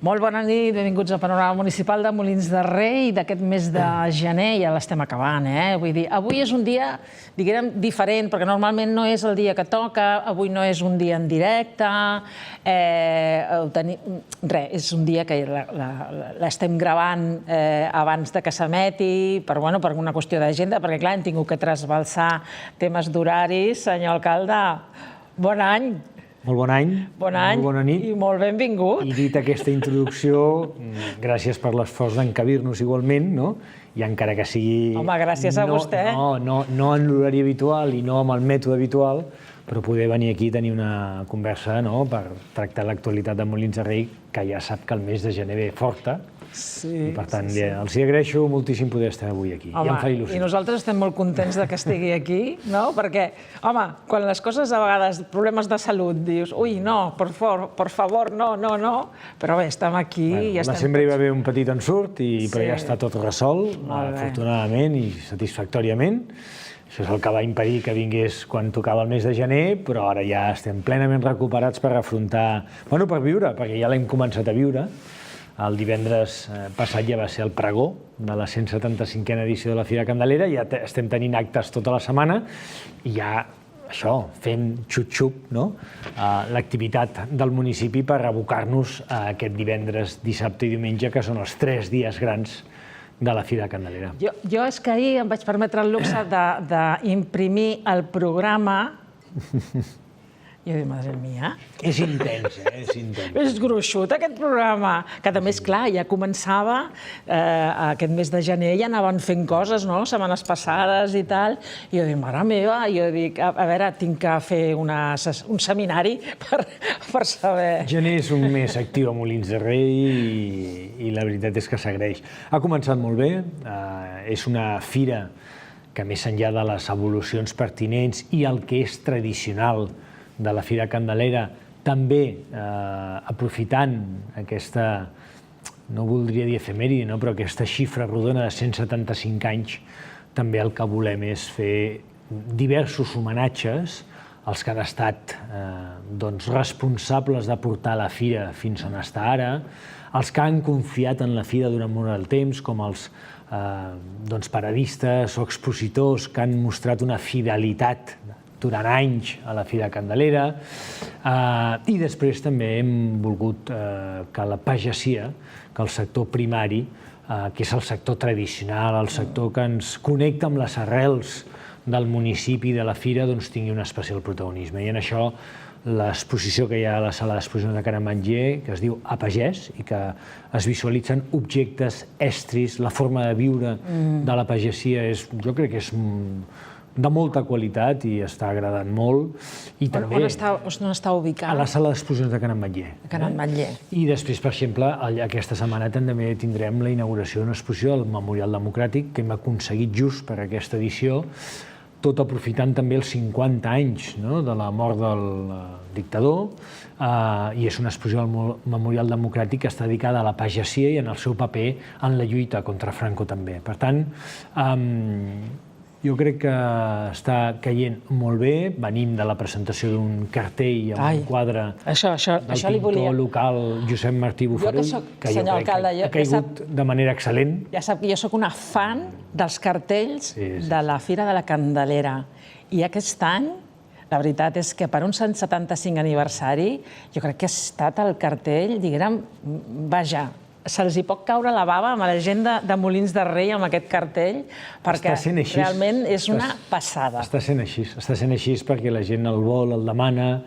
Molt bona nit, benvinguts al Panorama Municipal de Molins de Rei d'aquest mes de gener, ja l'estem acabant, Vull dir, avui és un dia, diguem, diferent, perquè normalment no és el dia que toca, avui no és un dia en directe, és un dia que l'estem gravant abans de que s'emeti, per una qüestió d'agenda, perquè clar, hem tingut que trasbalsar temes d'horaris. Senyor alcalde, bon any. Molt bon any, molt bona nit. I molt benvingut. I dit aquesta introducció, gràcies per l'esforç d'encabir-nos igualment, no? I encara que sigui... Home, gràcies a vostè. No en l'horari habitual i no amb el mètode habitual, però poder venir aquí i tenir una conversa per tractar l'actualitat de Molins de Rei, que ja sap que el mes de gener ve forta. I per tant, els agraeixo moltíssim poder estar avui aquí. Ja em fa il·lusió. I nosaltres estem molt contents que estigui aquí, no? Perquè, home, quan les coses a vegades, problemes de salut, dius, ui, no, por favor, no, però bé, estem aquí i estem... Sempre hi va haver un petit ensurt, però ja està tot resolt, afortunadament i satisfactòriament. Això és el que va impedir que vingués quan tocava el mes de gener, però ara ja estem plenament recuperats per afrontar... Bueno, per viure, perquè ja l'hem començat a viure. El divendres passat ja va ser el pregó de la 175a edició de la Fira Candelera, ja estem tenint actes tota la setmana i ja, això, fent xup-xup, l'activitat del municipi per abocar-nos a aquest divendres, dissabte i diumenge, que són els 3 dies grans de la Fira Candelera. Jo és que ahir em vaig permetre el luxe d'imprimir el programa. Jo dic, madre mia. És intens, és intens. És gruixut, aquest programa, que també, esclar, ja començava aquest mes de gener, ja anaven fent coses, no?, setmanes passades i tal, i jo dic, mare meva, jo dic, a veure, tinc que fer un seminari per saber... Gener és un mes actiu a Molins de Rei i la veritat és que s'agraeix. Ha començat molt bé, és una fira que més enllà de les evolucions pertinents i el que és tradicional de la Fira Candelera, també aprofitant aquesta, no voldria dir efemèride, però aquesta xifra rodona de 175 anys, també el que volem és fer diversos homenatges als que han estat responsables de portar la fira fins on està ara, els que han confiat en la fira durant molt del temps, com els paradistes o expositors que han mostrat una fidelitat durant anys a la Fira Candelera, i després també hem volgut que la pagesia, que el sector primari, que és el sector tradicional, el sector que ens connecta amb les arrels del municipi i de la fira, tingui un especial protagonisme. I en això l'exposició que hi ha a la sala d'exposicions de Canamantller, que es diu A Pagès, i que es visualitzen objectes, estris, la forma de viure de la pagesia, jo crec que és de molta qualitat i està agradant molt. On està ubicat? A la sala d'exposicions de Canamantller. Canamantller. I després, per exemple, aquesta setmana també tindrem la inauguració d'una exposició del Memorial Democràtic que hem aconseguit just per aquesta edició, tot aprofitant també els 50 anys de la mort del dictador, i és una exposició del Memorial Democràtic que està dedicada a la pagesia i en el seu paper en la lluita contra Franco també. Per tant, jo crec que està caient molt bé. Venim de la presentació d'un cartell amb un quadre del pintor local Josep Martí Bofarull, que jo crec que ha caigut de manera excel·lent. Ja sap que jo soc una fan dels cartells de la Fira de la Candelera. I aquest any, la veritat és que per un 175 aniversari, jo crec que ha estat el cartell, diguem, vaja, se'ls hi pot caure la bava amb la gent de Molins de Rei amb aquest cartell, perquè realment és una passada. Està sent així perquè la gent el vol, el demana.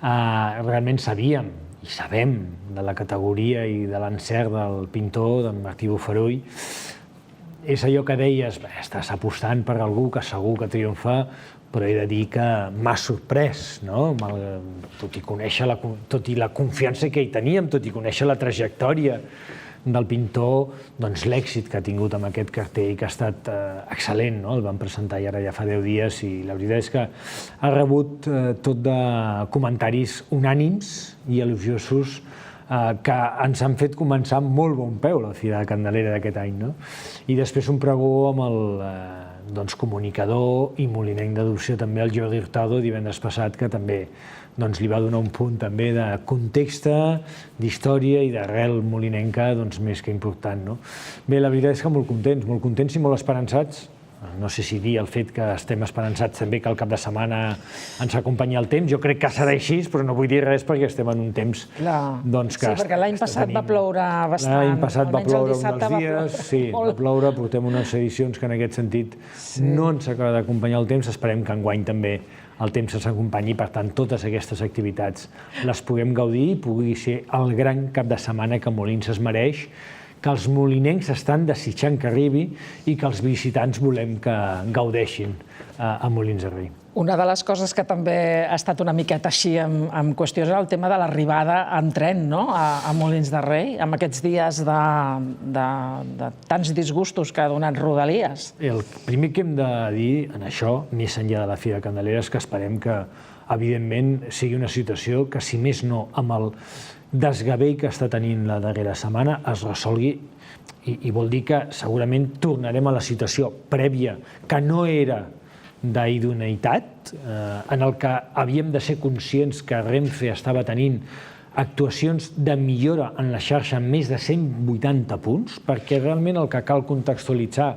Realment sabíem i sabem de la categoria i de l'encert del pintor, d'en Martí Bofarull. És allò que deies, estàs apostant per algú que segur que triomfa, però he de dir que m'ha sorprès, tot i la confiança que hi teníem, tot i conèixer la trajectòria del pintor, l'èxit que ha tingut amb aquest cartell, que ha estat excel·lent. El vam presentar ara ja fa 10 dies i la veritat és que ha rebut tot de comentaris unànims i elogiosos que ens han fet començar amb molt bon peu la Fira de Candelera d'aquest any, no? I després un pregó amb el comunicador i molinenc d'adopció també, el Jordi Hurtado, divendres passat, que també li va donar un punt també de context, d'història i d'arrel molinenca més que important. Bé, la veritat és que molt contents i molt esperançats. No sé si dir el fet que estem esperançats també que el cap de setmana ens acompanyi el temps. Jo crec que serà així, però no vull dir res perquè estem en un temps que... Sí, perquè l'any passat va ploure bastant. L'any passat va ploure un dels dies, sí, va ploure, portem unes edicions que en aquest sentit no ens acaba d'acompanyar el temps. Esperem que enguany també el temps ens acompanyi, per tant, totes aquestes activitats les puguem gaudir i pugui ser el gran cap de setmana que Molins es mereix, que els molinencs estan desitjant que arribi i que els visitants volem que gaudeixin a Molins de Rei. Una de les coses que també ha estat una miqueta així en qüestió és el tema de l'arribada en tren a Molins de Rei, amb aquests dies de tants disgustos que ha donat Rodalies. El primer que hem de dir en això, més enllà de la Fira de Candelera, és que esperem que, evidentment, sigui una situació que, si més no, amb el desgavell que està tenint la darrera setmana es resolgui, i vol dir que segurament tornarem a la situació prèvia, que no era d'idoneïtat, en el que havíem de ser conscients que Renfe estava tenint actuacions de millora en la xarxa amb més de 180 punts, perquè realment el que cal contextualitzar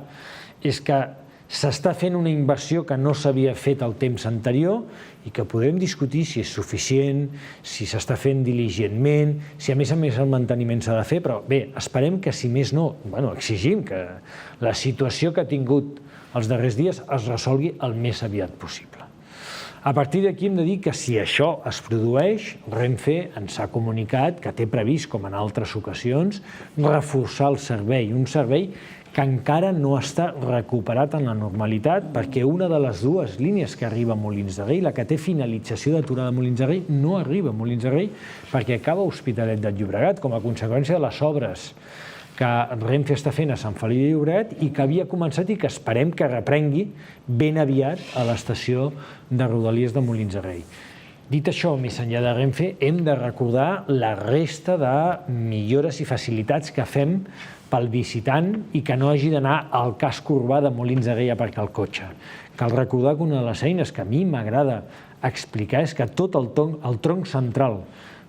és que s'està fent una inversió que no s'havia fet el temps anterior i que podem discutir si és suficient, si s'està fent diligentment, si a més el manteniment s'ha de fer, però bé, esperem que si més no, exigim que la situació que ha tingut els darrers dies es resolgui el més aviat possible. A partir d'aquí hem de dir que si això es produeix, Renfe ens ha comunicat que té previst, com en altres ocasions, reforçar el servei, un servei que encara no està recuperat en la normalitat, perquè una de les dues línies que arriba a Molins de Rei, la que té finalització d'aturada a Molins de Rei, no arriba a Molins de Rei perquè acaba a Hospitalet de Llobregat, com a conseqüència de les obres que Renfe està fent a Sant Feliu de Llobregat i que havia començat i que esperem que reprengui ben aviat a l'estació de Rodalies de Molins de Rei. Dit això, més enllà de Renfe, hem de recordar la resta de millores i facilitats que fem pel visitant i que no hagi d'anar al casc urbà de Molins de Rei a aparcar el cotxe. Cal recordar que una de les eines que a mi m'agrada explicar és que tot el tronc central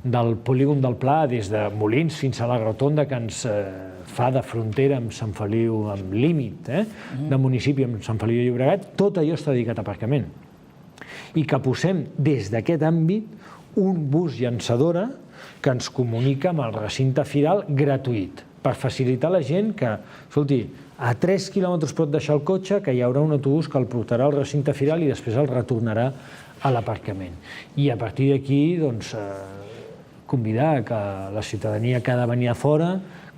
del polígon del Pla, des de Molins fins a la rotonda que ens fa de frontera amb Sant Feliu, amb límit de municipi amb Sant Feliu de Llobregat, tot allò està dedicat a aparcament. I que posem des d'aquest àmbit un bus llançadora que ens comunica amb el recinte firal gratuït, per facilitar a la gent que, escolti, a 3 quilòmetres pot deixar el cotxe, que hi haurà un autobús que el portarà al recinte firal i després el retornarà a l'aparcament. I a partir d'aquí, doncs, convidar que la ciutadania que ha de venir a fora,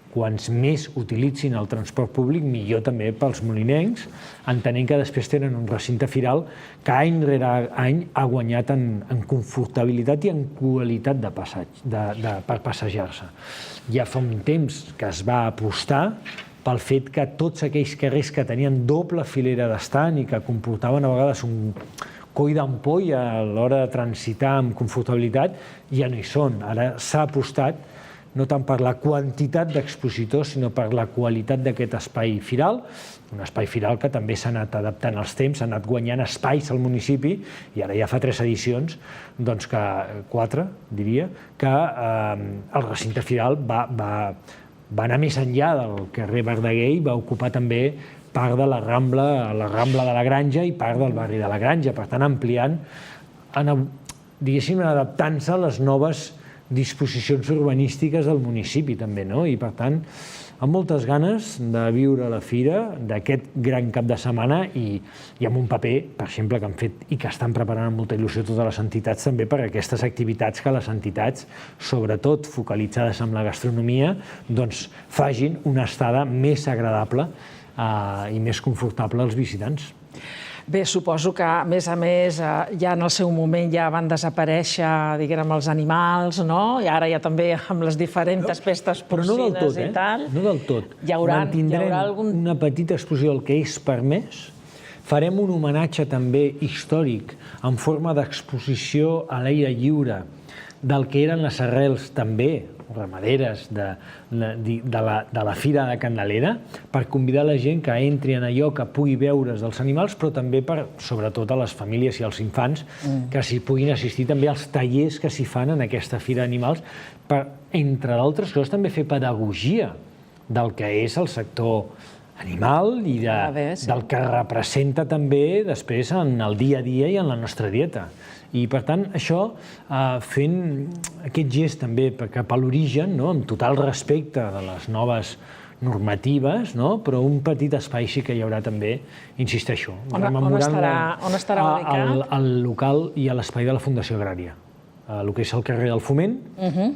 quants més utilitzin el transport públic, millor també pels molinencs, entenent que després tenen un recinte firal que any rere any ha guanyat en confortabilitat i en qualitat per passejar-se. Ja fa un temps que es va apostar pel fet que tots aquells carrers que tenien doble filera d'estant i que comportaven a vegades un coll d'ampolla a l'hora de transitar amb confortabilitat, ja no hi són. Ara s'ha apostat no tant per la quantitat d'expositors, sinó per la qualitat d'aquest espai firal, un espai firal que també s'ha anat adaptant als temps, s'ha anat guanyant espais al municipi, i ara ja fa 3 edicions, doncs que 4, diria, que el recinte firal va anar més enllà del carrer Verdaguer i va ocupar també part de la Rambla de la Granja i part del barri de la Granja, per tant ampliant, diguéssim, adaptant-se a les noves disposicions urbanístiques del municipi també, no? I per tant, amb moltes ganes de viure la fira d'aquest gran cap de setmana i amb un paper, per exemple, que han fet i que estan preparant amb molta il·lusió totes les entitats també per aquestes activitats que les entitats, sobretot focalitzades en la gastronomia, doncs facin una estada més agradable i més confortable als visitants. Bé, suposo que, a més, ja en el seu moment ja van desaparèixer, diguem, els animals, no? I ara ja també amb les diferents pestes porcines i tal. No del tot. Mantindrem una petita exposició del que és permès. Farem un homenatge també històric en forma d'exposició a l'aire lliure del que eren les arrels també ramaderes de la Fira de Candelera per convidar la gent que entri en allò, que pugui veure's dels animals, però també per, sobretot, a les famílies i als infants que s'hi puguin assistir també als tallers que s'hi fan en aquesta Fira d'Animals per, entre d'altres coses, també fer pedagogia del que és el sector animal i del que representa també després en el dia a dia i en la nostra dieta. I, per tant, això, fent aquest gest també cap a l'origen, amb total respecte de les noves normatives, però un petit espai sí que hi haurà també, insisteixo, on estarà ubicat? Al local i a l'espai de la Fundació Agrària, el que és el carrer del Foment,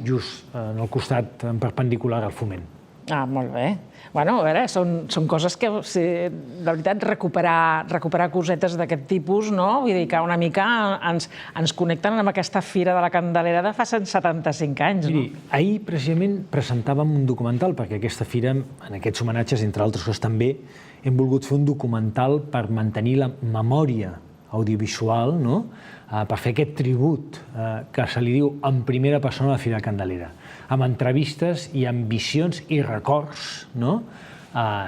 just en el costat perpendicular al Foment. Ah, molt bé. Bueno, a veure, són coses que, de veritat, recuperar cosetes d'aquest tipus, no? Vull dir que una mica ens connecten amb aquesta Fira de la Candelera de fa 175 anys, no? Miri, ahir precisament presentàvem un documental, perquè aquesta fira, en aquests homenatges, entre altres coses també, hem volgut fer un documental per mantenir la memòria audiovisual, per fer aquest tribut que se li diu en primera persona a la Fira de Candelera, amb entrevistes i ambicions i records,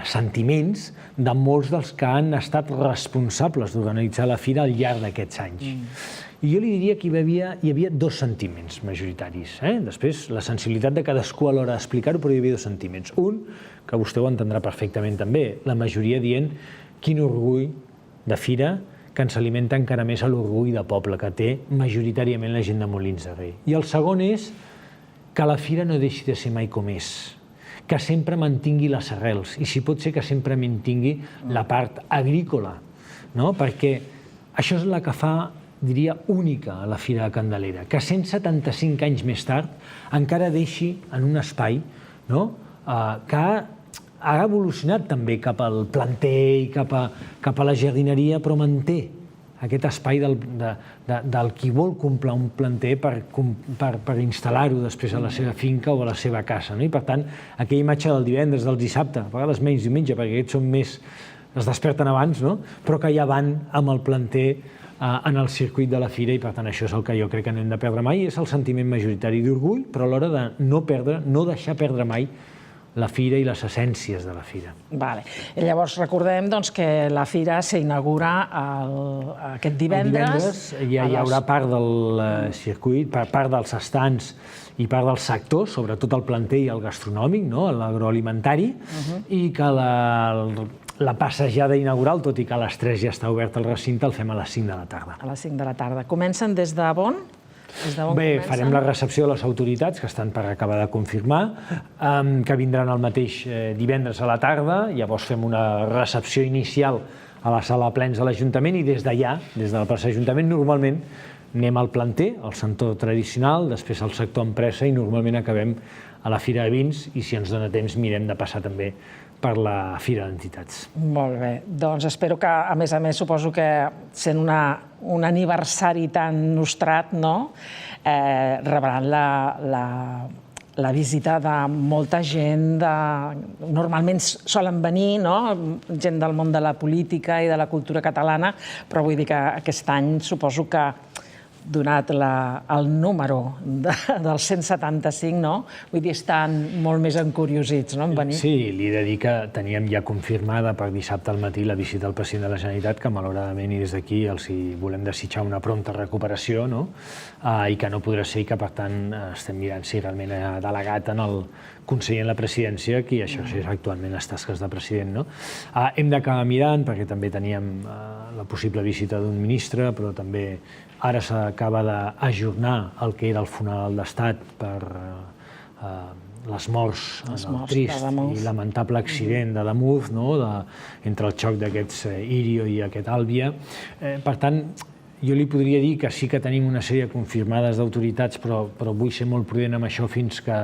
sentiments de molts dels que han estat responsables d'organitzar la fira al llarg d'aquests anys. I jo li diria que hi havia dos sentiments majoritaris. Després, la sensibilitat de cadascú a l'hora d'explicar-ho, però hi havia dos sentiments. Un, que vostè ho entendrà perfectament també, la majoria dient quin orgull de fira que ens alimenta encara més l'orgull de poble que té majoritàriament la gent de Molins de Rei. I el segon és que la fira no deixi de ser mai com és, que sempre mantingui les arrels i, si pot ser, que sempre mantingui la part agrícola, perquè això és la que fa, diria, única a la Fira de Candelera, que 175 anys més tard encara deixi en un espai que ha evolucionat també cap al planter i cap a la jardineria, però manté aquest espai del qui vol comprar un planter per instal·lar-ho després a la seva finca o a la seva casa. I, per tant, aquella imatge del divendres, del dissabte, a vegades menys diumenge, perquè aquests són més, es desperten abans, però que ja van amb el planter en el circuit de la fira, i per tant això és el que jo crec que no hem de perdre mai, és el sentiment majoritari d'orgull, però a l'hora de no deixar perdre mai la fira i les essències de la fira. I llavors recordem que la fira s'inaugura aquest divendres. Ja hi haurà part del circuit, part dels estants i part del sector, sobretot el planter i el gastronòmic, l'agroalimentari, i que la passejada inaugural, tot i que a les 3 ja està obert el recinte, el fem a les 5 de la tarda. A les 5 de la tarda. Comencen des de on? Bé, farem la recepció de les autoritats, que estan per acabar de confirmar, que vindran el mateix divendres a la tarda. Llavors fem una recepció inicial a la sala de plens de l'Ajuntament i des d'allà, des de la plaça d'Ajuntament, normalment anem al planter, al sector tradicional, després al sector empresa i normalment acabem a la Fira de Vins i, si ens dona temps, mirem de passar també per la Fira d'Entitats. Molt bé. Doncs espero que, a més, suposo que sent un aniversari tan nostrat, rebran la visita de molta gent. Normalment solen venir gent del món de la política i de la cultura catalana, però vull dir que aquest any suposo que, donat el número del 175, vull dir, estan molt més encuriosits en venir. Sí, li he de dir que teníem ja confirmada per dissabte al matí la visita del president de la Generalitat, que malauradament i des d'aquí els volem desitjar una prompta recuperació, i que no podrà ser, i que per tant estem mirant si realment ha delegat en el conseller en la presidència qui exerceix actualment les tasques de president. Hem d'acabar mirant, perquè també teníem la possible visita d'un ministre, però també ara s'acaba d'ajornar el que era el funeral d'Estat per les morts en el trist i lamentable accident de Damunt, entre el xoc d'aquests Irio i aquest Àlvia. Per tant, jo li podria dir que sí que tenim una sèrie confirmades d'autoritats, però vull ser molt prudent amb això fins que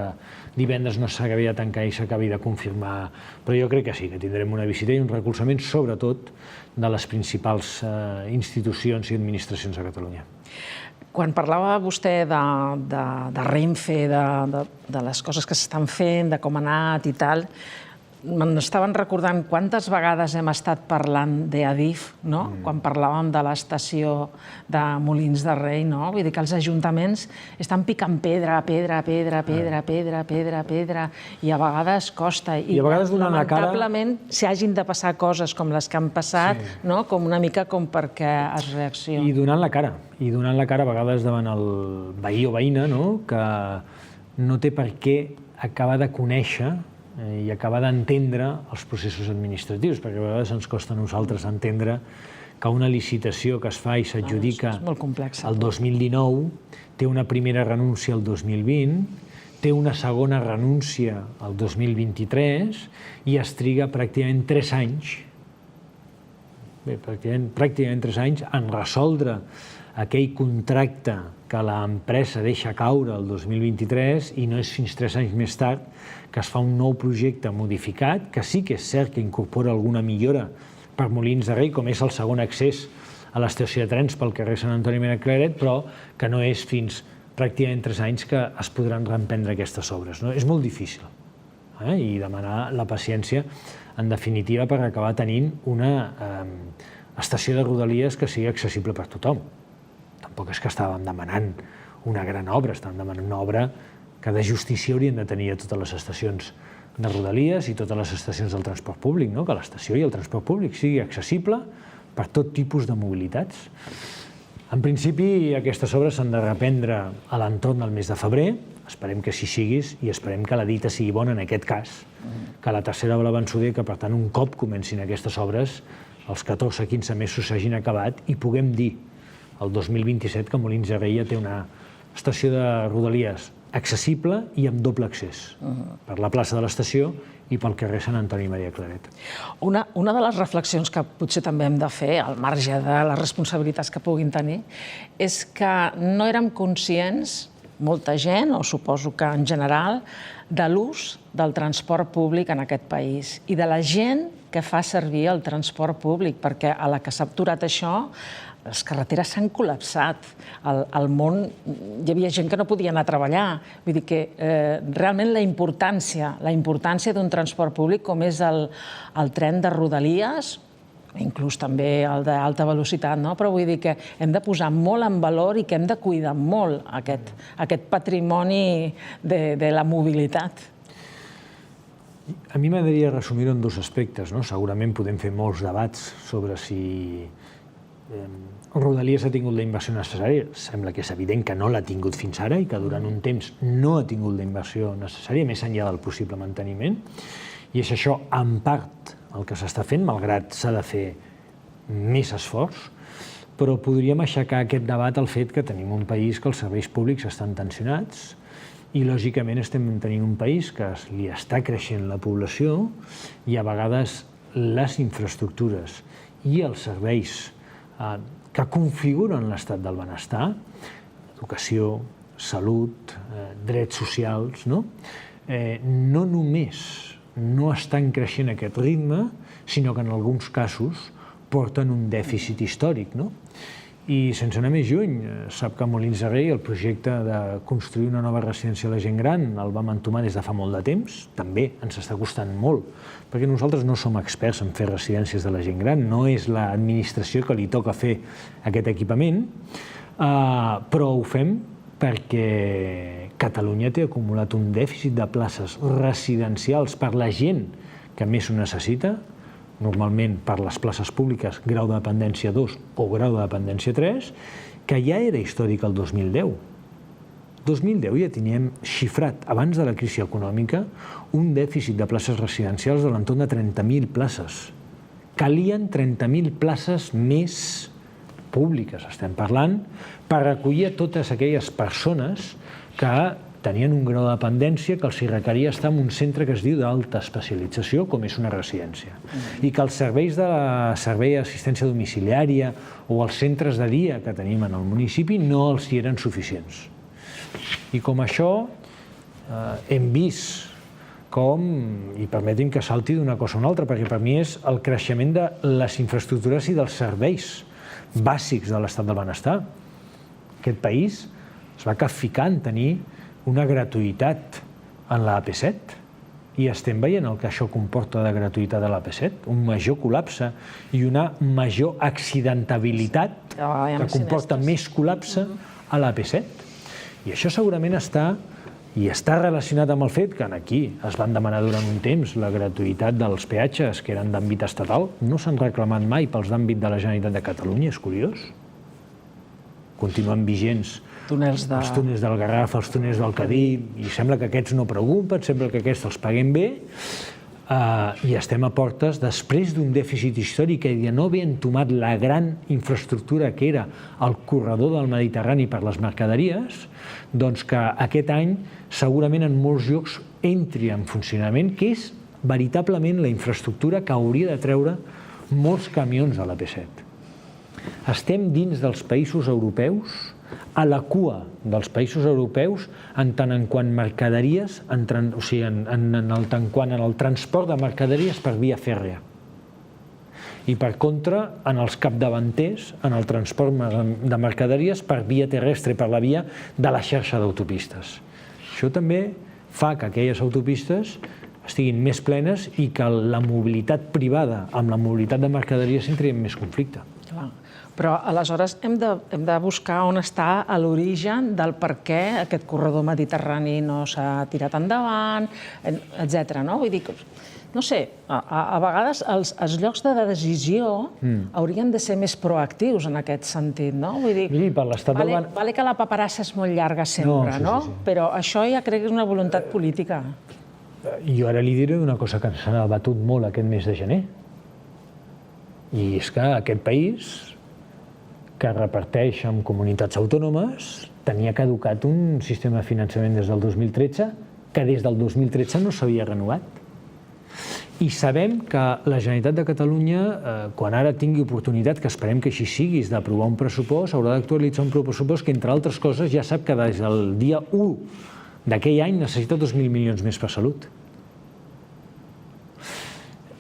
divendres no s'acabi de tancar i s'acabi de confirmar. Però jo crec que sí, que tindrem una visita i un recolzament, sobretot, de les principals institucions i administracions de Catalunya. Quan parlava vostè de Renfe, de les coses que s'estan fent, de com ha anat i tal, m'estaven recordant quantes vegades hem estat parlant d'Adif, no? Quan parlàvem de l'estació de Molins de Rei, no? Vull dir que els ajuntaments estan picant pedra, i a vegades costa. I a vegades donant la cara... Lamentablement, si hagin de passar coses com les que han passat, no? Com una mica com perquè es reaccioni. I donant la cara a vegades davant el veí o veïna, que no té per què acabar de conèixer i acabar d'entendre els processos administratius, perquè a vegades ens costa a nosaltres entendre que una licitació que es fa i s'adjudica el 2019 té una primera renúncia el 2020, té una segona renúncia el 2023 i es triga pràcticament 3 anys, pràcticament 3 anys en resoldre aquell contracte que l'empresa deixa caure el 2023 i no és fins 3 anys més tard que es fa un nou projecte modificat, que sí que és cert que incorpora alguna millora per Molins de Rei, com és el segon accés a l'estació de trens pel carrer Sant Antoni Maria Claret, però que no és fins pràcticament 3 anys que es podran reemprendre aquestes obres. És molt difícil i demanar la paciència, en definitiva, per acabar tenint una estació de Rodalies que sigui accessible per tothom. Tampoc és que estàvem demanant una gran obra, estàvem demanant una obra que de justícia haurien de tenir a totes les estacions de Rodalies i totes les estacions del transport públic, que l'estació i el transport públic sigui accessible per tot tipus de mobilitats. En principi, aquestes obres s'han de reprendre a l'entorn del mes de febrer, esperem que així siguis i esperem que la dita sigui bona en aquest cas, que la tercera ola vençuda i que, per tant, un cop comencin aquestes obres, els 14-15 mesos s'hagin acabat i puguem dir el 2027 que Molins de Rei ja té una estació de Rodalies accessible i amb doble accés, per la plaça de l'estació i pel carrer Sant Antoni Maria Claret. Una de les reflexions que potser també hem de fer, al marge de les responsabilitats que puguin tenir, és que no érem conscients, molta gent, o suposo que en general, de l'ús del transport públic en aquest país i de la gent que fa servir el transport públic, perquè a la que s'ha aturat això, les carreteres s'han col·lapsat. Al món hi havia gent que no podia anar a treballar. Vull dir que realment la importància d'un transport públic com és el tren de Rodalies, inclús també el d'alta velocitat, però vull dir que hem de posar molt en valor i que hem de cuidar molt aquest patrimoni de la mobilitat. A mi m'agradaria resumir-ho en 2 aspectes. Segurament podem fer molts debats sobre si Rodalies ha tingut la inversió necessària. Sembla que és evident que no l'ha tingut fins ara i que durant un temps no ha tingut la inversió necessària, més enllà del possible manteniment. I és això, en part, el que s'està fent, malgrat s'ha de fer més esforç, però podríem aixecar aquest debat al fet que tenim un país que els serveis públics estan tensionats i, lògicament, estem tenint un país que li està creixent la població i, a vegades, les infraestructures i els serveis que configuren l'estat del benestar, educació, salut, drets socials, no només no estan creixent a aquest ritme, sinó que en alguns casos porten un dèficit històric. I sense anar més lluny, sap que a Molins de Rei el projecte de construir una nova residència a la gent gran el vam entomar des de fa molt de temps, també ens està costant molt, perquè nosaltres no som experts en fer residències de la gent gran, no és l'administració que li toca fer aquest equipament, però ho fem perquè Catalunya té acumulat un dèficit de places residencials per la gent que més ho necessita, normalment per les places públiques grau de dependència 2 o grau de dependència 3, que ja era històric el 2010. 2010 ja teníem xifrat, abans de la crisi econòmica, un dèficit de places residencials de l'entorn de 30.000 places. Calien 30.000 places més públiques, estem parlant, per recollir totes aquelles persones que tenien un grau de dependència que els requeria estar en un centre que es diu d'alta especialització, com és una residència, i que els serveis de servei d'assistència domiciliària o els centres de dia que tenim en el municipi no els hi eren suficients. I com això hem vist com, i permetin que salti d'una cosa a una altra, perquè per mi és el creixement de les infraestructures i dels serveis bàsics de l'estat del benestar. Aquest país es va capficar en tenir una gratuïtat en la AP7. I estem veient el que això comporta de gratuïtat a l'AP7, un major col·lapse i una major accidentabilitat que comporta més col·lapse a l'AP7. I això segurament està relacionat amb el fet que aquí es van demanar durant un temps la gratuïtat dels peatges que eren d'àmbit estatal. No s'han reclamat mai pels d'àmbit de la Generalitat de Catalunya, és curiós. Continuen vigents els túnels del Garraf, els túnels del Cadí, i sembla que aquests no preocupen, sembla que aquests els paguem bé, i estem a portes, després d'un dèficit històric i de no haver entomat la gran infraestructura que era el corredor del Mediterrani per les mercaderies, doncs que aquest any segurament en molts llocs entri en funcionament, que és veritablement la infraestructura que hauria de treure molts camions a l'AP7. Estem dins dels països europeus, a la cua dels països europeus en tant en quant mercaderies, o sigui, en quant al transport de mercaderies per via fèrrea. I per contra, en els capdavanters, en el transport de mercaderies per via terrestre, per la via de la xarxa d'autopistes. Això també fa que aquelles autopistes estiguin més plenes i que la mobilitat privada amb la mobilitat de mercaderies entri en més conflicte. Però aleshores hem de buscar on està l'origen del per què aquest corredor mediterrani no s'ha tirat endavant, etc. Vull dir, no sé, a vegades els llocs de decisió haurien de ser més proactius en aquest sentit, no? Vull dir, vale que la paperassa és molt llarga sempre, no? Però això ja crec que és una voluntat política. Jo ara li diré una cosa que s'ha debatut molt aquest mes de gener. I és que aquest país, que reparteix amb comunitats autònomes, tenia caducat un sistema de finançament des del 2013, que des del 2013 no s'havia renovat. I sabem que la Generalitat de Catalunya, quan ara tingui oportunitat, que esperem que així sigui, d'aprovar un pressupost, haurà d'actualitzar un pressupost que, entre altres coses, ja sap que des del dia 1 d'aquell any necessita 2.000 milions més per salut.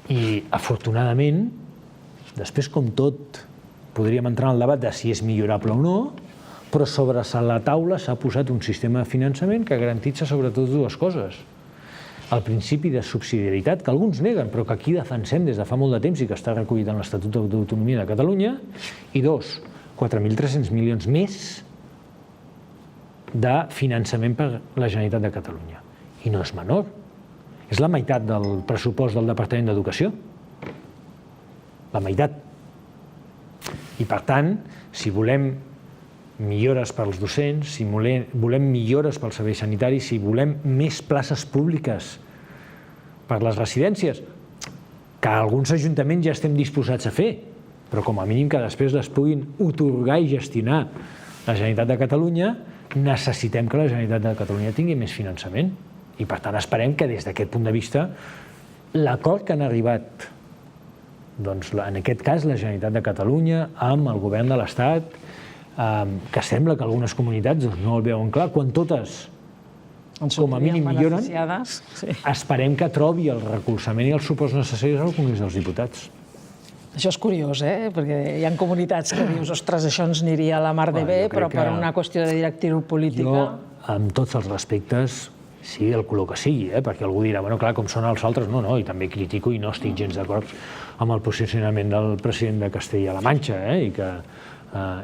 I, afortunadament, després, com tot, podríem entrar en el debat de si és millorable o no, però sobre la taula s'ha posat un sistema de finançament que garantitza sobretot dues coses. El principi de subsidiarietat, que alguns neguen, però que aquí defensem des de fa molt de temps i que està recollit en l'Estatut d'Autonomia de Catalunya, i dos, 4.300 milions més de finançament per la Generalitat de Catalunya. I no és menor. És la meitat del pressupost del Departament d'Educació. La meitat. I, per tant, si volem millores pels docents, si volem millores pels serveis sanitaris, si volem més places públiques per les residències, que alguns ajuntaments ja estem disposats a fer, però com a mínim que després les puguin atorgar i gestionar la Generalitat de Catalunya, necessitem que la Generalitat de Catalunya tingui més finançament. I, per tant, esperem que des d'aquest punt de vista l'acord que han arribat, doncs, en aquest cas, la Generalitat de Catalunya amb el govern de l'Estat, que sembla que algunes comunitats no el veuen clar, quan totes, com a mínim, milloren, esperem que trobi el recolzament i els suports necessaris al Congrés dels Diputats. Això és curiós, perquè hi ha comunitats que dius, ostres, això ens aniria a la mar de bé, però per una qüestió de directriu política... Jo, amb tots els respectes, sigui el color que sigui, perquè algú dirà, bueno, clar, com són els altres, no, i també critico i no estic gens d'acord amb el posicionament del president de Castella-La Manxa, i que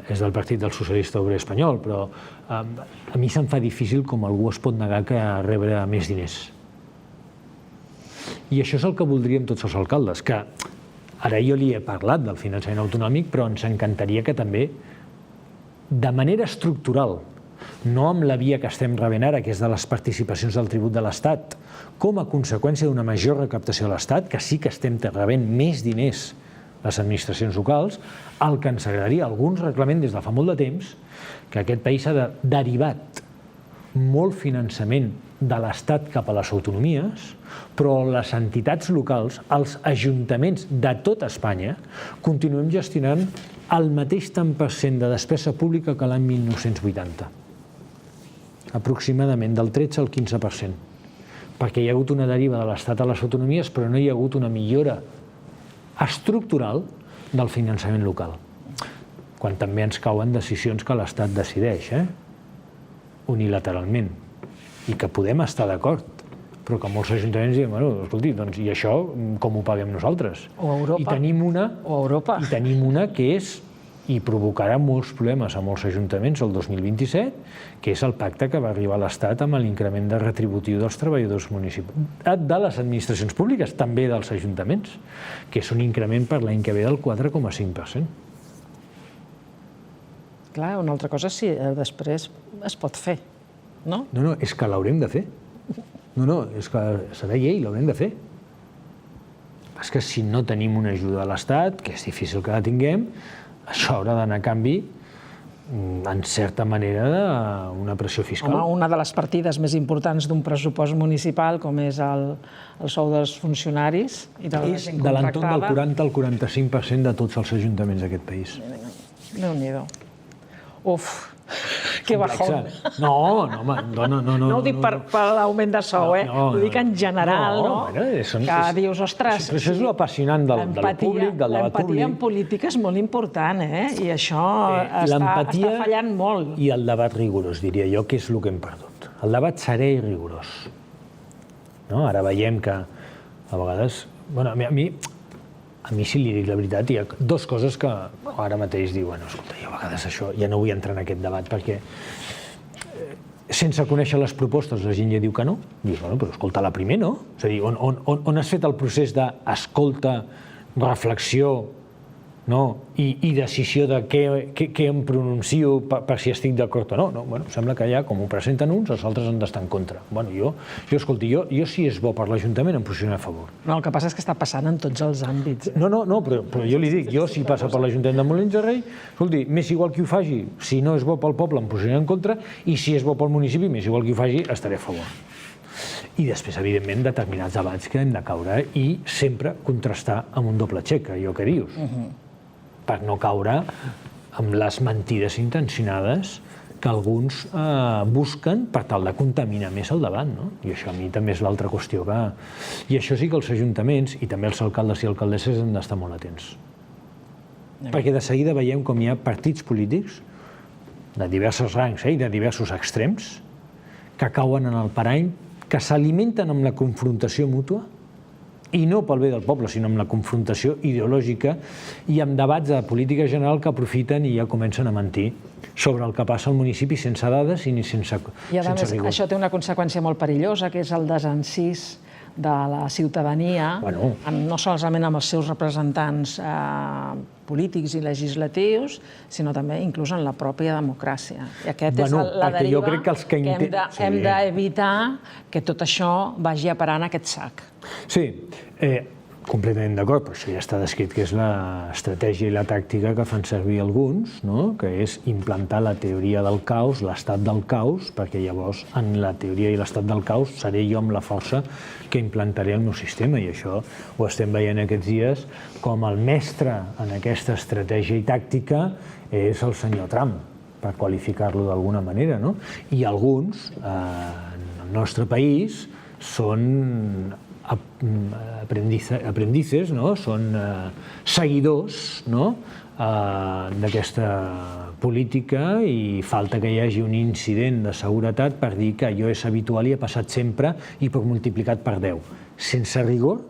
és del Partit del Socialista Obrer Espanyol, però a mi se'm fa difícil com algú es pot negar que rebre més diners. I això és el que voldríem tots els alcaldes, que ara jo li he parlat del finançament autonòmic, però ens encantaria que també, de manera estructural, no amb la via que estem rebent ara, que és de les participacions del tribut de l'Estat, com a conseqüència d'una major recaptació de l'Estat, que sí que estem rebent més diners les administracions locals, el que ens agradaria, alguns reclamem des de fa molt de temps, que aquest país ha derivat molt finançament de l'Estat cap a les autonomies, però les entitats locals, els ajuntaments de tot Espanya, continuem gestionant el mateix tant per cent de despesa pública que l'any 1980. Aproximadament del 13 al 15%. Perquè hi ha hagut una deriva de l'Estat a les autonomies, però no hi ha hagut una millora estructural del finançament local. Quan també ens cauen decisions que l'Estat decideix, unilateralment, i que podem estar d'acord, però que molts ajuntaments diuen, bueno, escolti, doncs, i això com ho paguem nosaltres? O Europa. I tenim una que és, i provocarà molts problemes a molts ajuntaments el 2027, que és el pacte que va arribar a l'Estat amb l'increment de retributiu dels treballadors municipals, de les administracions públiques, també dels ajuntaments, que és un increment per l'any que ve del 4,5%. Clar, una altra cosa si després es pot fer, no? No, és que l'haurem de fer. No, és que serà llei, l'haurem de fer. És que si no tenim una ajuda de l'Estat, que és difícil que la tinguem, això haurà d'anar a canvi, en certa manera, d'una pressió fiscal. Home, una de les partides més importants d'un pressupost municipal, com és el sou dels funcionaris i de la gent contractada... És de l'entorn del 40 al 45% de tots els ajuntaments d'aquest país. Déu-n'hi-do. Uf, que bajón. No. No ho dic per l'augment de sou, ho dic en general, no? Que dius, ostres... Però això és l'apassionant del públic, del debat públic. L'empatia en política és molt important, i això està fallant molt. I el debat rigorós, diria jo, que és el que hem perdut. El debat serè i rigorós. Ara veiem que, a vegades... A mi, si li dic la veritat, hi ha dues coses que ara mateix diuen, escolta, jo a vegades això, ja no vull entrar en aquest debat, perquè sense conèixer les propostes la gent ja diu que no. Dius, bueno, però escolta-la primer, no? És a dir, on has fet el procés d'escolta, reflexió, i decisió de què em pronuncio per si estic d'acord o no. Bueno, sembla que ja, com ho presenten uns, els altres han d'estar en contra. Bueno, escolti, jo si és bo per l'Ajuntament em posicionaré a favor. No, el que passa és que està passant en tots els àmbits. No, però jo li dic, jo si passa per l'Ajuntament de Molins de Rei, escolti, m'és igual qui ho faci, si no és bo pel poble em posicionaré en contra, i si és bo pel municipi, m'és igual qui ho faci, estaré a favor. I després, evidentment, determinats debats que hem de caure i sempre contrastar amb un doble xec, allò que dius. Per no caure amb les mentides intencionades que alguns busquen per tal de contaminar més el debat, no? I això a mi també és l'altra qüestió que... I això sí que els ajuntaments i també els alcaldes i alcaldesses han d'estar molt atents. Perquè de seguida veiem com hi ha partits polítics de diversos rangs i de diversos extrems que cauen en el parany, que s'alimenten amb la confrontació mútua, i no pel bé del poble, sinó amb la confrontació ideològica i amb debats de política general que aprofiten i ja comencen a mentir sobre el que passa al municipi sense dades i ni sense rigor. I a més, això té una conseqüència molt perillosa, que és el desencís de la ciutadania, no solament amb els seus representants polítics i legislatius, sinó també inclús en la pròpia democràcia. I aquesta és la deriva que hem d'evitar que tot això vagi a parar en aquest sac. Sí, completament d'acord, però això ja està descrit que és l'estratègia i la tàctica que fan servir alguns, que és implantar la teoria del caos, l'estat del caos, perquè llavors en la teoria i l'estat del caos seré jo amb la força que implantaré el meu sistema, i això ho estem veient aquests dies com el mestre en aquesta estratègia i tàctica és el senyor Trump, per qualificar-lo d'alguna manera, i alguns en el nostre país són aprendices, són seguidors d'aquesta política, i falta que hi hagi un incident de seguretat per dir que allò és habitual i ha passat sempre i per multiplicat per 10, sense rigor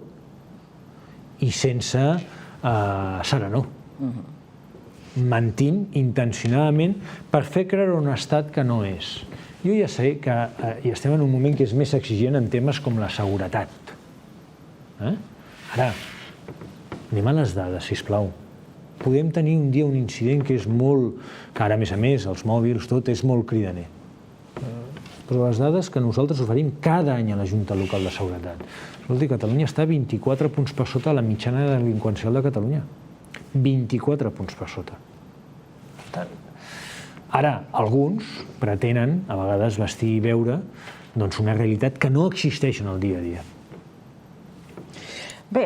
i sense serenor, mentint intencionadament per fer creure un estat que no és. Jo ja sé que estem en un moment que és més exigent en temes com la seguretat. Ara, anem a les dades, sisplau. Podem tenir un dia un incident que és molt... que ara, a més, els mòbils, tot és molt cridaner. Però les dades que nosaltres oferim cada any a la Junta Local de Seguretat. Escolti, Catalunya està 24 punts per sota la mitjana delinqüencial de Catalunya. 24 punts per sota. Ara, alguns pretenen, a vegades, vestir i veure una realitat que no existeix en el dia a dia. Bé,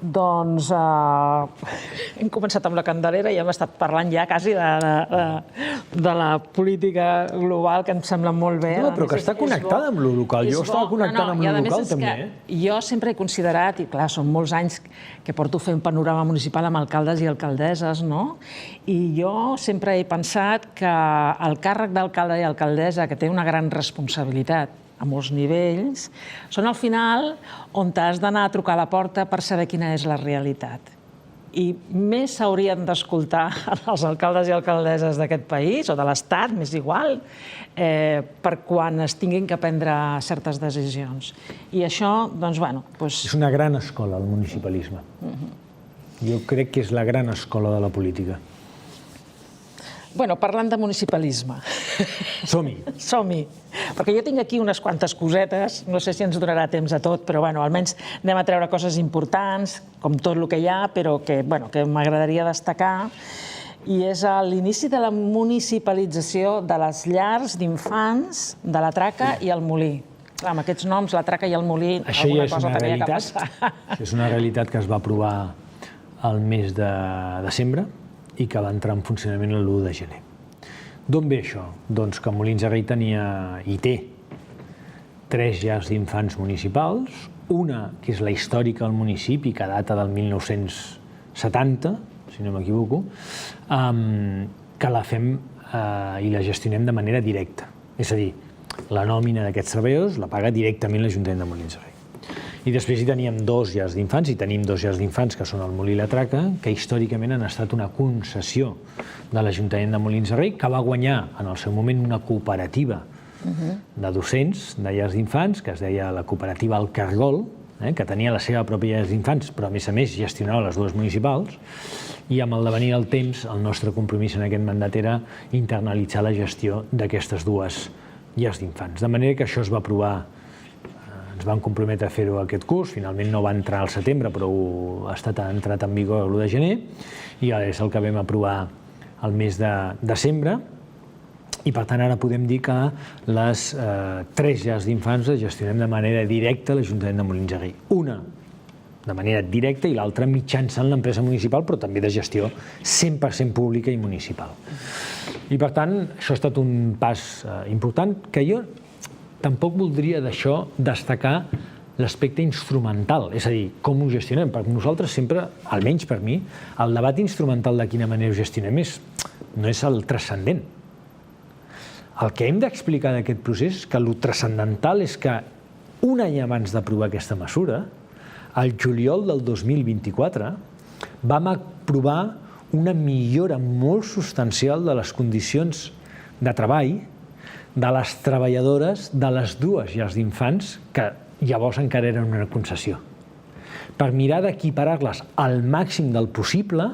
doncs hem començat amb la Candelera i hem estat parlant ja quasi de la política global, que em sembla molt bé. No, però que està connectada amb lo local. Jo estava connectant amb lo local també. Jo sempre he considerat, i clar, són molts anys que porto fent panorama municipal amb alcaldes i alcaldesses, i jo sempre he pensat que el càrrec d'alcalde i alcaldessa, que té una gran responsabilitat a molts nivells, són al final on t'has d'anar a trucar a la porta per saber quina és la realitat. I més s'haurien d'escoltar els alcaldes i alcaldesses d'aquest país, o de l'Estat, m'és igual, per quan es tinguin que prendre certes decisions. I això, doncs, bueno... És una gran escola, el municipalisme. Jo crec que és la gran escola de la política. Bueno, parlant de municipalisme. Som-hi. Som-hi. Perquè jo tinc aquí unes quantes cosetes, no sé si ens donarà temps a tot, però bueno, almenys anem a treure coses importants, com tot el que hi ha, però que m'agradaria destacar. I és l'inici de la municipalització de les llars d'infants de la Traca i el Molí. Clar, amb aquests noms, la Traca i el Molí, alguna cosa tenia que passar. Això és una realitat que es va aprovar al mes de desembre i que va entrar en funcionament l'1 de gener. D'on ve això? Doncs que Molins de Rei tenia i té 3 llars d'infants municipals, una que és la històrica del municipi, que data del 1970, si no m'equivoco, que la fem i la gestionem de manera directa. És a dir, la nòmina d'aquests treballadors la paga directament l'Ajuntament de Molins de Rei. I després hi teníem 2 llars d'infants, i tenim 2 llars d'infants, que són el Molí i la Traca, que històricament han estat una concessió de l'Ajuntament de Molins de Rei, que va guanyar en el seu moment una cooperativa de docents de llars d'infants, que es deia la cooperativa El Cargol, que tenia la seva pròpia llar d'infants, però a més gestionava les 2 municipals, i amb el devenir del temps el nostre compromís en aquest mandat era internalitzar la gestió d'aquestes 2 llars d'infants. De manera que això es va aprovar. Ens vam comprometre a fer-ho aquest curs, finalment no va entrar al setembre, però ha entrat en vigor l'1 de gener, i és el que vam aprovar el mes de desembre, i per tant ara podem dir que les 3 llars d'infants les gestionem de manera directa a l'Ajuntament de Molins de Rei. Una de manera directa i l'altra mitjançant l'empresa municipal, però també de gestió 100% pública i municipal. I per tant, això ha estat un pas important, que jo tampoc voldria d'això destacar l'aspecte instrumental, és a dir, com ho gestionem. Perquè nosaltres sempre, almenys per mi, el debat instrumental de quina manera ho gestionem no és el transcendent. El que hem d'explicar d'aquest procés és que el transcendental és que un any abans d'aprovar aquesta mesura, al juliol del 2024, vam aprovar una millora molt substancial de les condicions de treball de les treballadores de les 2 llars d'infants, que llavors encara eren una concessió, per mirar d'equiparar-les al màxim del possible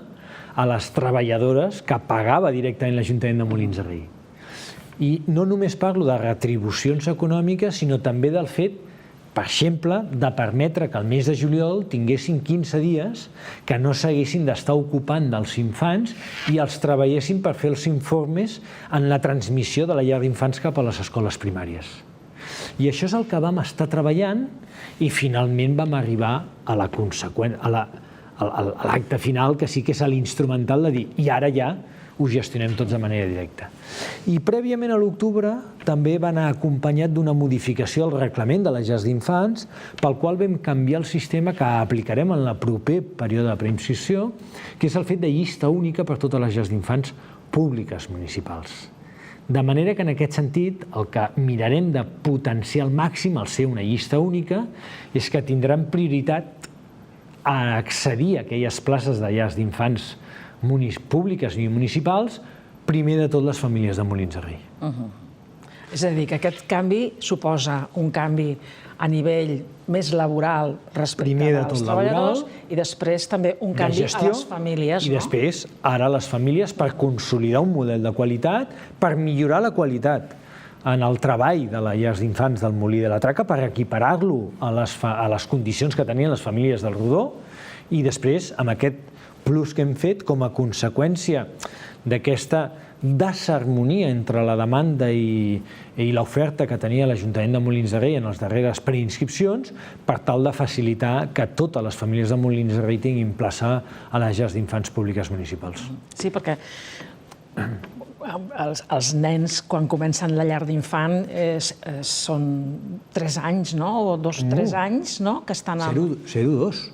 a les treballadores que pagava directament l'Ajuntament de Molins de Rei. I no només parlo de retribucions econòmiques, sinó també del fet, per exemple, de permetre que el mes de juliol tinguessin 15 dies que no s'haguessin d'estar ocupant dels infants i els treballessin per fer els informes en la transmissió de la llar d'infants cap a les escoles primàries. I això és el que vam estar treballant i finalment vam arribar a l'acte final, que sí que és l'instrumental de dir i ara ja ho gestionem tots de manera directa. I prèviament a l'octubre també va anar acompanyat d'una modificació al reglament de les llars d'infants, pel qual vam canviar el sistema que aplicarem en el proper període de preinscripció, que és el fet de llista única per totes les llars d'infants públiques municipals. De manera que en aquest sentit el que mirarem de potenciar al màxim al ser una llista única és que tindran prioritat a accedir a aquelles places de llars d'infants públiques i municipals, primer de tot les famílies de Molins de Rei. És a dir, que aquest canvi suposa un canvi a nivell més laboral respecte als treballadors i després també un canvi a les famílies. I després, ara les famílies, per consolidar un model de qualitat, per millorar la qualitat en el treball de les llars d'infants del Molí de la Traca, per equiparar-lo a les condicions que tenien les famílies del Rodó, i després, amb aquest plus que hem fet com a conseqüència d'aquesta desharmonia entre la demanda i l'oferta que tenia l'Ajuntament de Molins de Rei en les darreres preinscripcions, per tal de facilitar que totes les famílies de Molins de Rei tinguin plaça a les llars d'infants públiques municipals. Sí, perquè els nens, quan comencen la llar d'infant, són 3 anys, no? O 2 o 3 anys, no? Que estan... 0-2.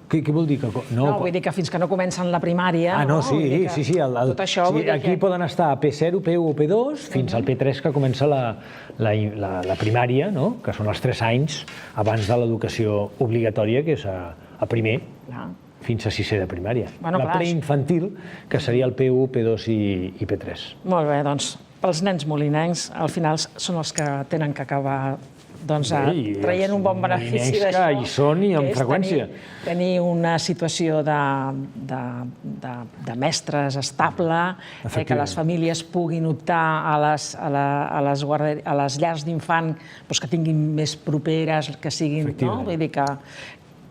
Què vol dir? No, vull dir que fins que no comencen la primària... Sí. Tot això vull dir aquí poden estar a P0, P1 o P2 fins al P3 que comença la primària, que són els 3 anys abans de l'educació obligatòria, que és a primer, fins a 6è de primària. La preinfantil, que seria el P1, P2 i P3. Molt bé, doncs, pels nens molinencs, al final són els que tenen que acabar traient un bon benefici d'això. Que hi són i amb freqüència. Tenir una situació de mestres estable, que les famílies puguin optar a les llars d'infant que tinguin més properes, que siguin... Vull dir que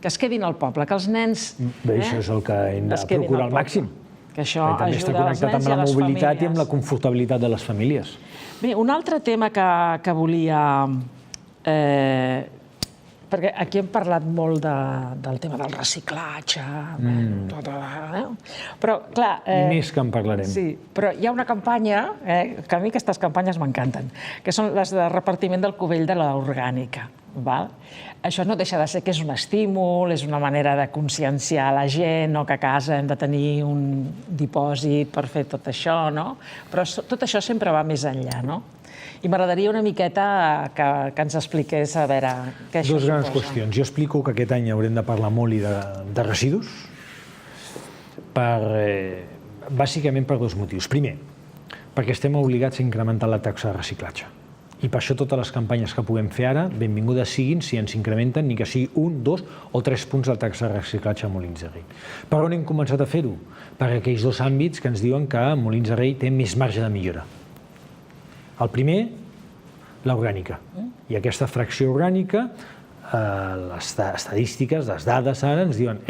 es quedin al poble, que els nens... Bé, això és el que hem de procurar al màxim. Que això ajuda als nens i a les famílies. També està connectat amb la mobilitat i amb la confortabilitat de les famílies. Bé, un altre tema que volia... perquè aquí hem parlat molt del tema del reciclatge, però, clar... Més que en parlarem. Sí, però hi ha una campanya, que a mi aquestes campanyes m'encanten, que són les de repartiment del cubell de l'orgànica. Això no deixa de ser que és un estímul, és una manera de conscienciar la gent, que a casa hem de tenir un dipòsit per fer tot això, però tot això sempre va més enllà, no? I m'agradaria una miqueta que ens expliqués a veure què això suposa. Dues grans qüestions. Jo explico que aquest any haurem de parlar molt de residus, bàsicament per 2 motius. Primer, perquè estem obligats a incrementar la taxa de reciclatge. I per això totes les campanyes que puguem fer ara, benvingudes siguin si ens incrementen ni que sigui 1, 2 o 3 punts de taxa de reciclatge a Molins de Rei. Per on hem començat a fer-ho? Per aquells 2 àmbits que ens diuen que Molins de Rei té més marge de millora. El primer, l'orgànica. I aquesta fracció orgànica, les estadístiques, les dades ara ens diuen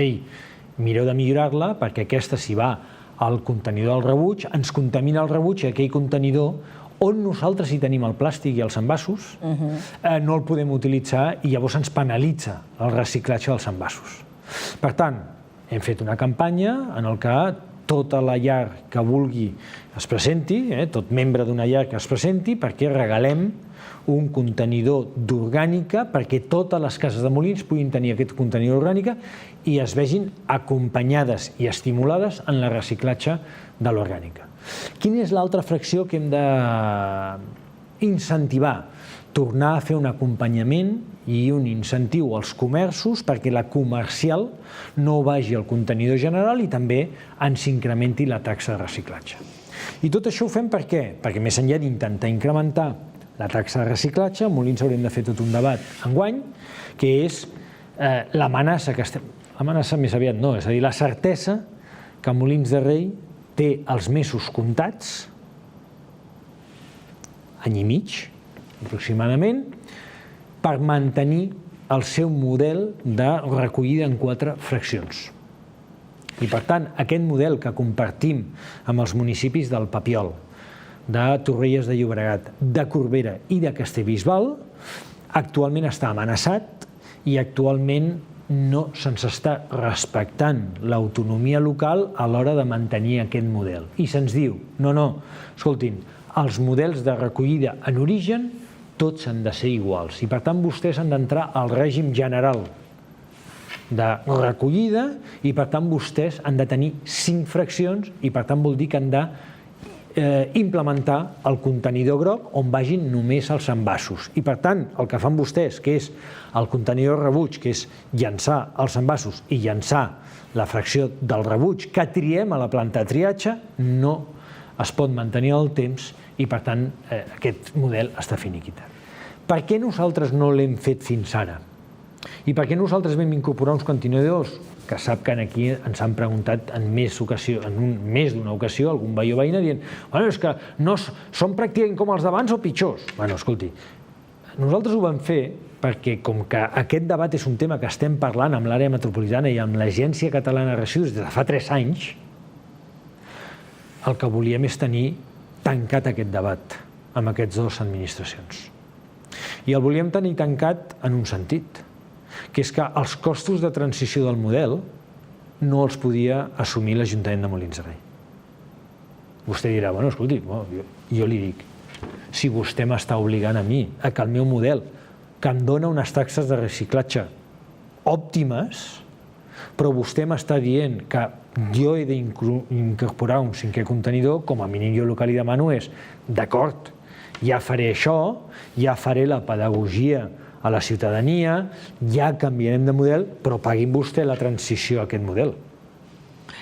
mireu de millorar-la perquè aquesta, si va al contenidor del rebuig, ens contamina el rebuig i aquell contenidor on nosaltres hi tenim el plàstic i els envasos, no el podem utilitzar i llavors ens penalitza el reciclatge dels envasos. Per tant, hem fet una campanya en què tota la llar que vulgui es presenti, tot membre d'una llar que es presenti, perquè regalem un contenidor d'orgànica perquè totes les cases de Molins puguin tenir aquest contenidor orgànica i es vegin acompanyades i estimulades en el reciclatge de l'orgànica. Quina és l'altra fracció que hem d'incentivar? Tornar a fer un acompanyament i un incentiu als comerços perquè la comercial no vagi al contenidor general i també ens incrementi la taxa de reciclatge. I tot això ho fem per què? Perquè més enllà d'intentar incrementar la taxa de reciclatge, a Molins haurem de fer tot un debat enguany, que és l'amenaça que estem... L'amenaça més aviat no, és a dir, la certesa que Molins de Rei té els mesos comptats, any i mig, aproximadament, per mantenir el seu model de recollida en 4 fraccions. I, per tant, aquest model que compartim amb els municipis del Papiol, de Torrelles de Llobregat, de Corbera i de Castellbisbal, actualment està amenaçat i actualment no se'ns està respectant l'autonomia local a l'hora de mantenir aquest model. I se'ns diu, no, escoltin, els models de recollida en origen tots han de ser iguals i per tant vostès han d'entrar al règim general de recollida i per tant vostès han de tenir 5 fraccions i per tant vol dir que han d'implementar el contenidor groc on vagin només els envasos. I per tant el que fan vostès, que és el contenidor rebuig, que és llançar els envasos i llançar la fracció del rebuig que triem a la planta de triatge, no es pot mantenir el temps i, per tant, aquest model està finiquitat. Per què nosaltres no l'hem fet fins ara? I per què nosaltres vam incorporar uns contenidors? Que sap que aquí ens han preguntat en més d'una ocasió algun veí o veïna dient és que són pràcticament com els d'abans o pitjors. Escolti, nosaltres ho vam fer perquè com que aquest debat és un tema que estem parlant amb l'àrea metropolitana i amb l'Agència Catalana de Residus des de fa 3 anys, el que volíem és tenir tancat aquest debat amb aquestes 2 administracions. I el volíem tenir tancat en un sentit, que és que els costos de transició del model no els podia assumir l'Ajuntament de Molins de Rei. Vostè dirà, escolti, jo li dic, si vostè m'està obligant a mi a que el meu model, que em dona unes taxes de reciclatge òptimes, però vostè m'està dient que jo he d'incorporar un 5è contenidor, com a mínim jo el que li demano és, d'acord, ja faré això, ja faré la pedagogia a la ciutadania, ja canviarem de model, però paguin vostè la transició a aquest model.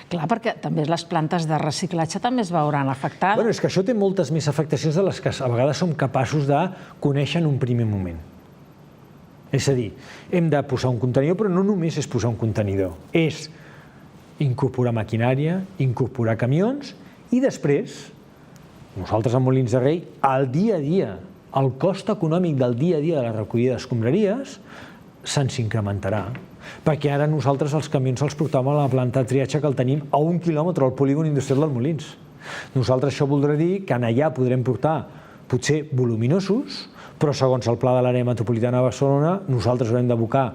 Clar, perquè també les plantes de reciclatge també es veuran afectades. Bueno, és que això té moltes més afectacions de les que a vegades som capaços de conèixer en un primer moment. És a dir, hem de posar un contenidor, però no només és posar un contenidor, és incorporar maquinària, incorporar camions i després, nosaltres a Molins de Rei, al dia a dia, el cost econòmic del dia a dia de la recollida d'escombraries se'ns incrementarà, perquè ara nosaltres els camions els portàvem a la planta de triatge que el tenim a 1 quilòmetre al polígon industrial del Molins. Nosaltres això voldrà dir que allà podrem portar potser voluminosos, però segons el pla de l'àrea metropolitana de Barcelona nosaltres haurem d'abocar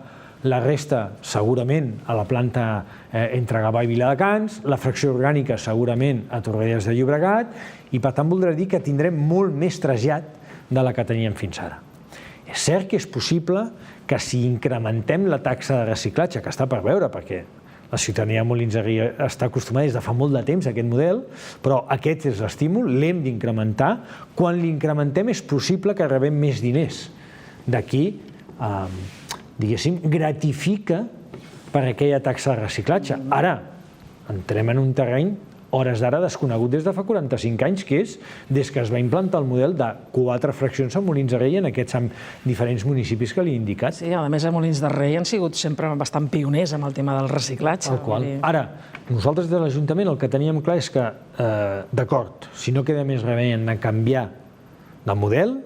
la resta segurament a la planta entre Gavà i Viladecans, la fracció orgànica segurament a Torrelles de Llobregat, i per tant voldrà dir que tindrem molt més trasllat de la que teníem fins ara. És cert que és possible que si incrementem la taxa de reciclatge, que està per veure, perquè la ciutadania de Molins de Rei està acostumada des de fa molt de temps a aquest model, però aquest és l'estímul, l'hem d'incrementar. Quan l'incrementem és possible que rebem més diners. D'aquí, diguéssim, gratifica per aquella taxa de reciclatge. Ara, entrem en un terreny hores d'ara desconegut des de fa 45 anys, que és des que es va implantar el model de 4 fraccions a Molins de Rei en aquests diferents municipis que li he indicat. Sí, a més a Molins de Rei han sigut sempre bastant pioners amb el tema del reciclatge. Tal qual. Ara, nosaltres de l'Ajuntament el que teníem clar és que, d'acord, si no queda més remei en canviar de model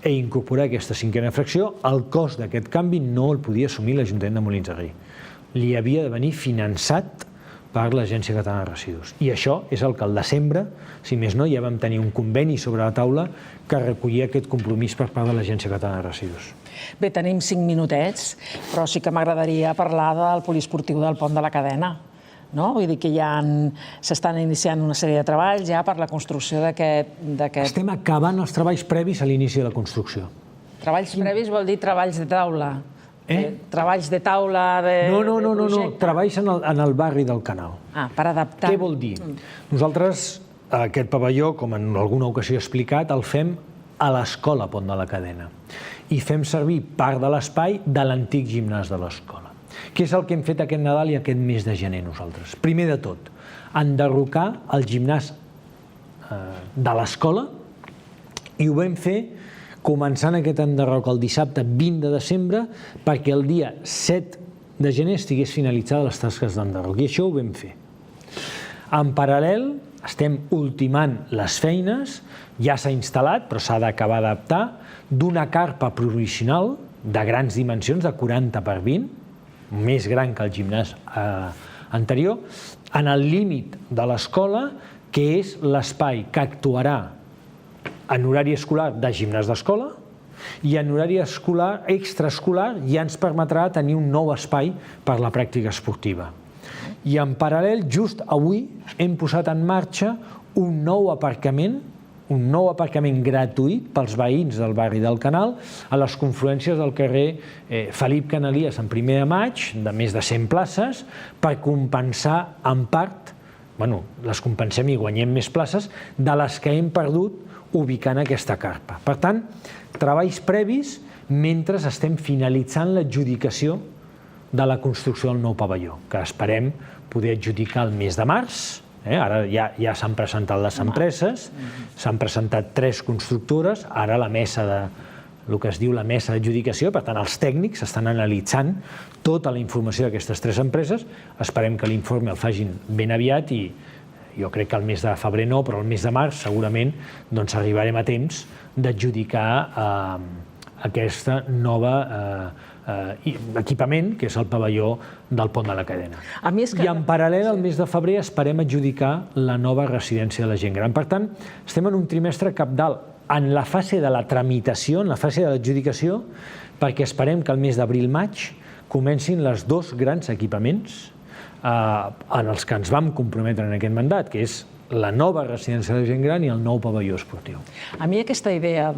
i incorporar aquesta 5a fracció, el cost d'aquest canvi no el podia assumir l'Ajuntament de Molins de Rei. Li havia de venir finançat per l'Agència Catalana de Residus. I això és el que al desembre, si més no, ja vam tenir un conveni sobre la taula que recollia aquest compromís per part de l'Agència Catalana de Residus. Bé, tenim 5 minutets, però sí que m'agradaria parlar del poliesportiu del Pont de la Cadena. Vull dir que s'estan iniciant una sèrie de treballs ja per la construcció d'aquest... Estem acabant els treballs previs a l'inici de la construcció. Treballs previs vol dir treballs de taula. Treballs de taula, de projecte. Treballs en el barri del Canal. Per adaptar. Què vol dir? Nosaltres, aquest pavelló, com en alguna ocasió he explicat, el fem a l'escola Pont de la Cadena. I fem servir part de l'espai de l'antic gimnàs de l'escola. Què és el que hem fet aquest Nadal i aquest mes de gener nosaltres? Primer de tot, enderrocar el gimnàs de l'escola i ho vam fer començant aquest enderroc el dissabte 20 de desembre perquè el dia 7 de gener estigués finalitzada les tasques d'enderroc. I això ho vam fer. En paral·lel, estem ultimant les feines, ja s'ha instal·lat, però s'ha d'acabar d'adaptar, d'una carpa provisional de grans dimensions, de 40 per 20, més gran que el gimnàs anterior, en el límit de l'escola, que és l'espai que actuarà en horari escolar de gimnàs d'escola i en horari escolar extraescolar ja ens permetrà tenir un nou espai per la pràctica esportiva. I en paral·lel, just avui, hem posat en marxa un nou aparcament gratuït pels veïns del barri del Canal a les confluències del carrer Felip Canalies en 1er de maig, de més de 100 places, per compensar en part, les compensem i guanyem més places, de les que hem perdut ubicant aquesta carpa. Per tant, treballs previs mentre estem finalitzant l'adjudicació de la construcció del nou pavelló, que esperem poder adjudicar el mes de març. Ara ja s'han presentat les empreses, s'han presentat 3 constructores, ara la mesa el que es diu la mesa d'adjudicació, per tant els tècnics estan analitzant tota la informació d'aquestes 3 empreses, esperem que l'informe el facin ben aviat i jo crec que el mes de febrer no, però el mes de març segurament arribarem a temps d'adjudicar aquest nou equipament, que és el pavelló del Pont de la Cadena. I en paral·lel, al mes de febrer, esperem adjudicar la nova residència de la gent gran. Per tant, estem en un trimestre cabdal en la fase de la tramitació, en la fase de l'adjudicació, perquè esperem que el mes d'abril-maig comencin els 2 grans equipaments en els que ens vam comprometre en aquest mandat, que és la nova residència de gent gran i el nou pavelló esportiu. A mi aquesta idea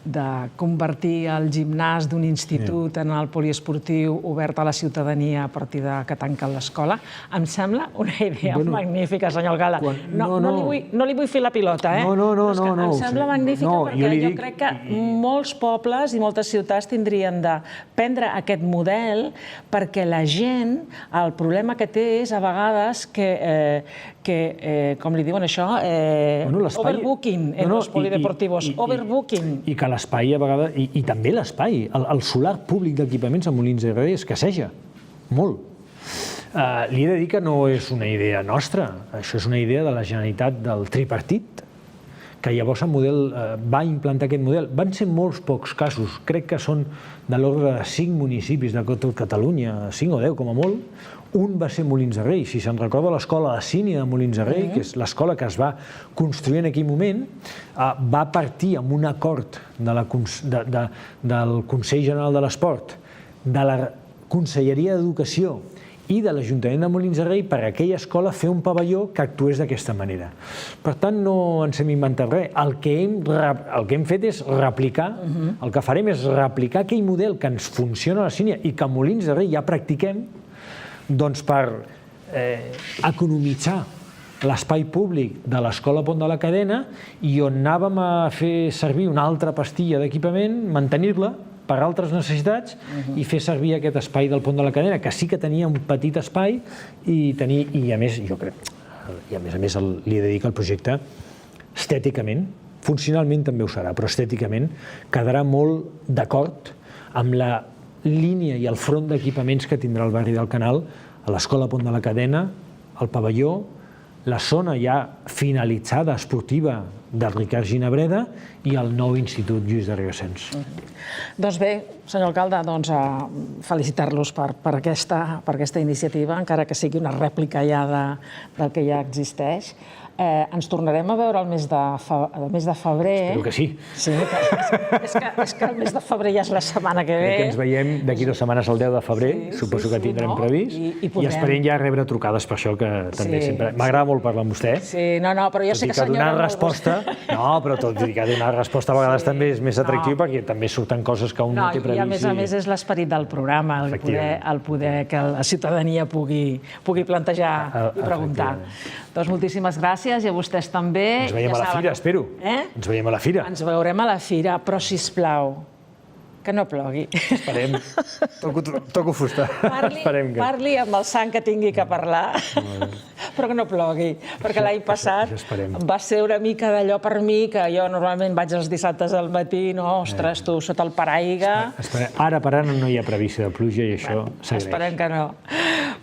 de convertir el gimnàs d'un institut en el poliesportiu obert a la ciutadania a partir que tanquen l'escola, em sembla una idea magnífica, senyor Alcalde. No li vull fer la pilota, eh? No. Em sembla magnífica perquè jo crec que molts pobles i moltes ciutats tindrien de prendre aquest model perquè la gent, el problema que té és a vegades que com li diuen això, overbooking en els polideportivos, overbooking. I que l'espai, a vegades, i també l'espai, el solar públic d'equipaments a Molins de Rei escasseja, molt. Li he de dir que no és una idea nostra, això és una idea de la Generalitat del tripartit, que llavors el model va implantar aquest model. Van ser molts pocs casos, crec que són de l'ordre de 5 municipis de tot Catalunya, 5 o 10 com a molt. Un va ser Molins de Rei, si se'n recorda l'escola de Sínia de Molins de Rei, que és l'escola que es va construir en aquell moment, va partir amb un acord del Consell General de l'Esport, de la Conselleria d'Educació i de l'Ajuntament de Molins de Rei per a aquella escola fer un pavelló que actués d'aquesta manera. Per tant, no ens hem inventat res. El que hem fet és replicar, el que farem és replicar aquell model que ens funciona a la Sínia i que a Molins de Rei ja practiquem, doncs per economitzar l'espai públic de l'Escola Pont de la Cadena i on anàvem a fer servir una altra pastilla d'equipament, mantenir-la per altres necessitats i fer servir aquest espai del Pont de la Cadena, que sí que tenia un petit espai i a més, jo crec, i a més li he de dir que el projecte estèticament, funcionalment també ho serà, però estèticament quedarà molt d'acord amb la línia i el front d'equipaments que tindrà el barri del Canal, a l'Escola Pont de la Cadena, el pavelló, la zona ja finalitzada esportiva del Ricard Ginabreda i el nou Institut Lluís de Rigasens. Doncs bé, senyor alcalde, felicitar-los per aquesta iniciativa, encara que sigui una rèplica ja del que ja existeix. Ens tornarem a veure el mes de febrer. Espero que sí. Sí, és que el mes de febrer ja és la setmana que ve. Crec que ens veiem d'aquí 2 setmanes el 10 de febrer, suposo que tindrem previst, i esperem ja rebre trucades per això, que també sempre... M'agrada molt parlar amb vostè. Sí, però jo sé que senyora... No, però tot i que donar resposta a vegades també és més atractiu perquè també surten coses que un no té previst. I a més és l'esperit del programa, el poder que la ciutadania pugui plantejar i preguntar. Doncs moltíssimes gràcies i a vostès també. Ens veiem a la fira, espero. Ens veiem a la fira. Ens veurem a la fira, però sisplau, que no plogui. Esperem. Toco fusta. Parli amb el sang que tingui que parlar, però que no plogui, perquè l'any passat va ser una mica d'allò per mi, que jo normalment vaig els dissabtes al matí, ostres, tu, sota el paraigua. Ara per ara no hi ha previsió de pluja i això s'agraeix. Esperem que no.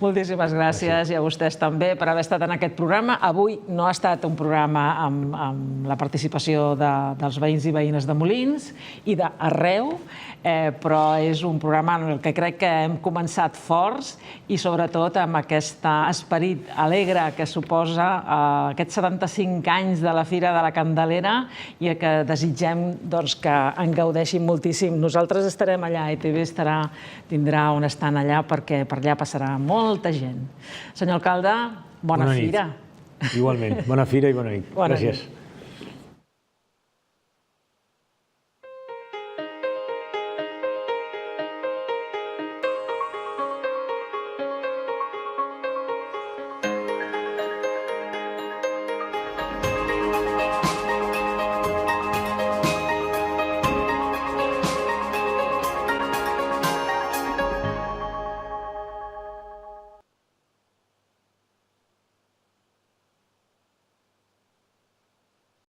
Moltíssimes gràcies i a vostès també per haver estat en aquest programa. Avui no ha estat un programa amb la participació dels veïns i veïnes de Molins i d'arreu, però és un programa en què crec que hem començat forts i sobretot amb aquest esperit alegre que suposa aquests 75 anys de la Fira de la Candelera i que desitgem que en gaudeixin moltíssim. Nosaltres estarem allà, ETV tindrà un estant allà perquè per allà passarà molta gent. Senyor alcalde, bona fira. Igualment, bona fira i bona nit. Gràcies.